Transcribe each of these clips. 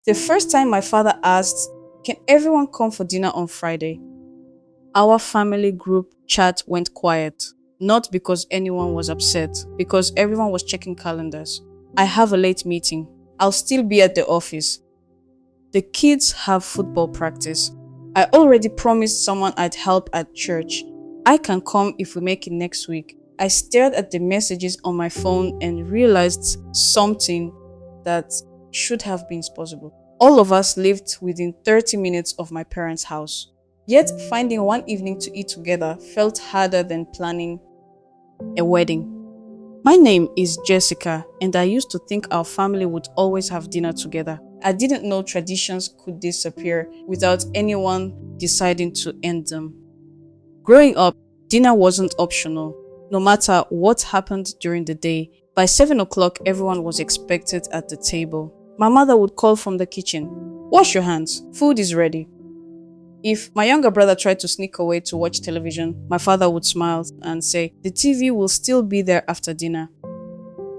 The first time my father asked, "Can everyone come for dinner on Friday?" Our family group chat went quiet. Not because anyone was upset, because everyone was checking calendars. I have a late meeting. I'll still be at the office. The kids have football practice. I already promised someone I'd help at church. I can come if we make it next week. I stared at the messages on my phone and realized something that should have been possible. All of us lived within 30 minutes of my parents' house. Yet finding one evening to eat together felt harder than planning a wedding. My name is Jessica, and I used to think our family would always have dinner together. I didn't know traditions could disappear without anyone deciding to end them. Growing up, dinner wasn't optional. No matter what happened during the day, by 7 o'clock, everyone was expected at the table. My mother would call from the kitchen, "Wash your hands, food is ready." If my younger brother tried to sneak away to watch television, my father would smile and say, "The TV will still be there after dinner."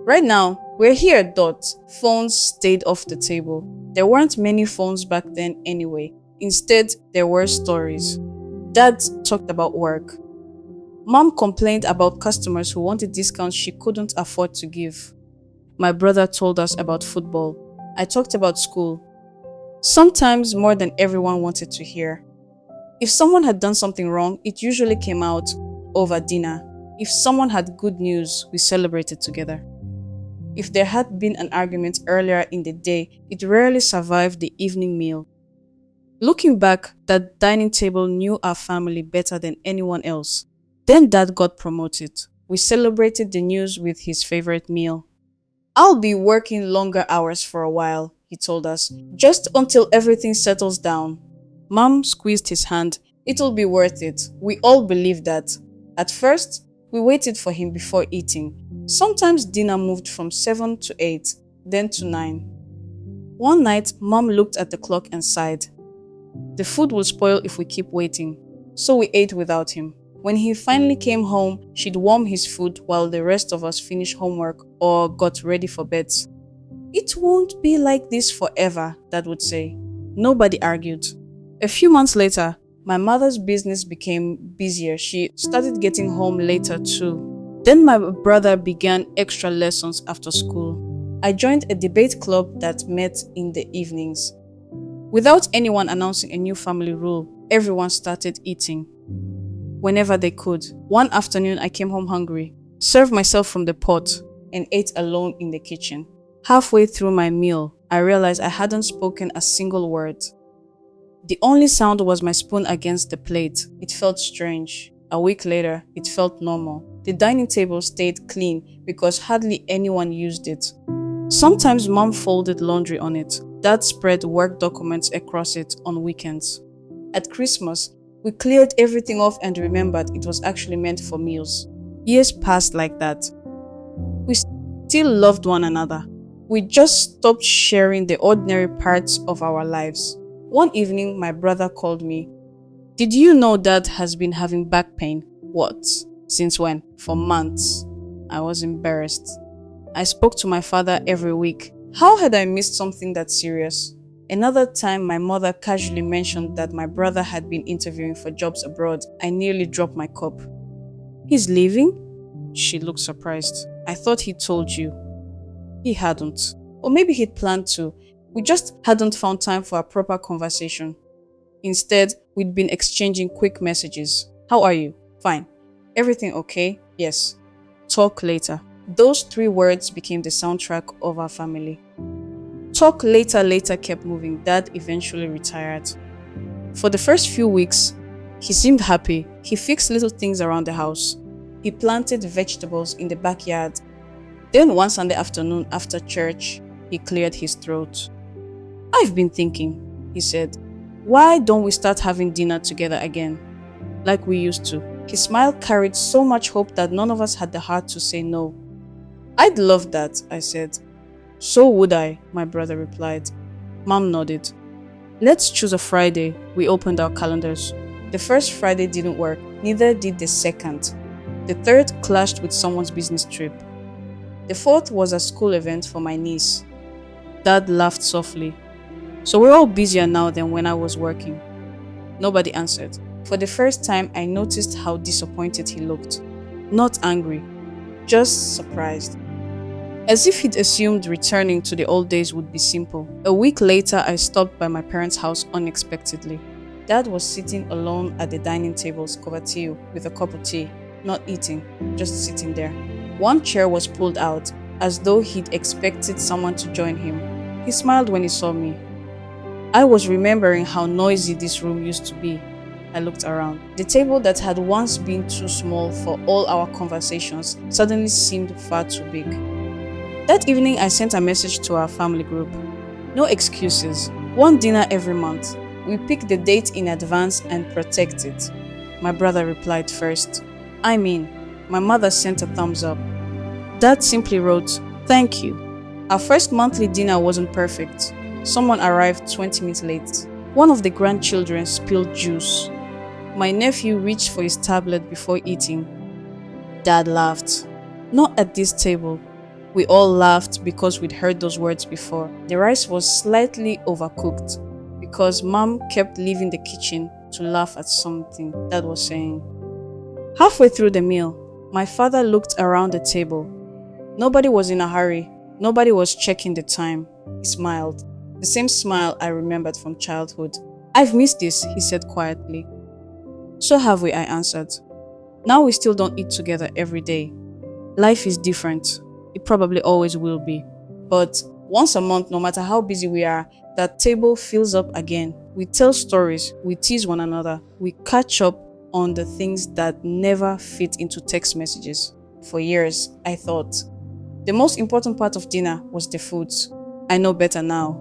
Right now, we're here, dot. Phones stayed off the table. There weren't many phones back then anyway. Instead, there were stories. Dad talked about work. Mom complained about customers who wanted discounts she couldn't afford to give. My brother told us about football. I talked about school. Sometimes more than everyone wanted to hear. If someone had done something wrong, it usually came out over dinner. If someone had good news, we celebrated together. If there had been an argument earlier in the day, it rarely survived the evening meal. Looking back, that dining table knew our family better than anyone else. Then Dad got promoted. We celebrated the news with his favorite meal. "I'll be working longer hours for a while," he told us, "just until everything settles down." Mom squeezed his hand. "It'll be worth it." We all believed that. At first, we waited for him before eating. Sometimes dinner moved from 7 to 8, then to 9. One night, Mom looked at the clock and sighed. The food will spoil if we keep waiting, so we ate without him. When he finally came home, she'd warm his food while the rest of us finished homework or got ready for beds. "It won't be like this forever," Dad would say. Nobody argued. A few months later, my mother's business became busier. She started getting home later too. Then my brother began extra lessons after school. I joined a debate club that met in the evenings. Without anyone announcing a new family rule, everyone started eating whenever they could. One afternoon, I came home hungry, served myself from the pot, and ate alone in the kitchen. Halfway through my meal, I realized I hadn't spoken a single word. The only sound was my spoon against the plate. It felt strange. A week later, it felt normal. The dining table stayed clean because hardly anyone used it. Sometimes Mom folded laundry on it. Dad spread work documents across it on weekends. At Christmas, we cleared everything off and remembered it was actually meant for meals. Years passed like that. We still loved one another. We just stopped sharing the ordinary parts of our lives. One evening, my brother called me. "Did you know Dad has been having back pain?" "What? Since when?" "For months." I was embarrassed. I spoke to my father every week. How had I missed something that serious? Another time, my mother casually mentioned that my brother had been interviewing for jobs abroad. I nearly dropped my cup. "He's leaving?" She looked surprised. "I thought he told you." He hadn't. Or maybe he'd planned to. We just hadn't found time for a proper conversation. Instead, we'd been exchanging quick messages. "How are you?" "Fine." "Everything okay?" "Yes." "Talk later." Those 3 words became the soundtrack of our family. Talk later kept moving. Dad eventually retired. For the first few weeks, he seemed happy. He fixed little things around the house. He planted vegetables in the backyard. Then one Sunday afternoon after church, he cleared his throat. "I've been thinking," he said. "Why don't we start having dinner together again, like we used to?" His smile carried so much hope that none of us had the heart to say no. "I'd love that," I said. "So would I," my brother replied. Mom nodded. "Let's choose a Friday." We opened our calendars. The first Friday didn't work, neither did the second. The third clashed with someone's business trip. The fourth was a school event for my niece. Dad laughed softly. So we're all busier now than when I was working. Nobody answered. For the first time, I noticed how disappointed he looked. Not angry, just surprised. As if he'd assumed returning to the old days would be simple. A week later, I stopped by my parents' house unexpectedly. Dad was sitting alone at the dining table's covertio with a cup of tea, not eating, just sitting there. One chair was pulled out, as though he'd expected someone to join him. He smiled when he saw me. I was remembering how noisy this room used to be. I looked around. The table that had once been too small for all our conversations suddenly seemed far too big. That evening, I sent a message to our family group. No excuses. One dinner every month. We pick the date in advance and protect it. My brother replied first. I mean, my mother sent a thumbs up. Dad simply wrote, "Thank you." Our first monthly dinner wasn't perfect. Someone arrived 20 minutes late. One of the grandchildren spilled juice. My nephew reached for his tablet before eating. Dad laughed. Not at this table. We all laughed because we'd heard those words before. The rice was slightly overcooked because Mom kept leaving the kitchen to laugh at something Dad was saying. Halfway through the meal, my father looked around the table. Nobody was in a hurry. Nobody was checking the time. He smiled. The same smile I remembered from childhood. "I've missed this," he said quietly. "So have we," I answered. "Now we still don't eat together every day. Life is different. It probably always will be. But once a month, no matter how busy we are, that table fills up again. We tell stories, we tease one another, we catch up on the things that never fit into text messages." For years, I thought the most important part of dinner was the foods. I know better now.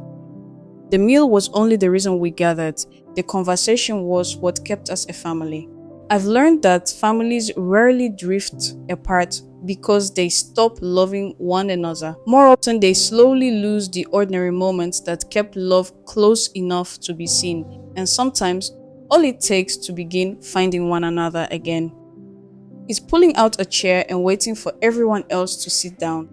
The meal was only the reason we gathered. The conversation was what kept us a family. I've learned that families rarely drift apart because they stop loving one another. More often, they slowly lose the ordinary moments that kept love close enough to be seen. And sometimes, all it takes to begin finding one another again is pulling out a chair and waiting for everyone else to sit down.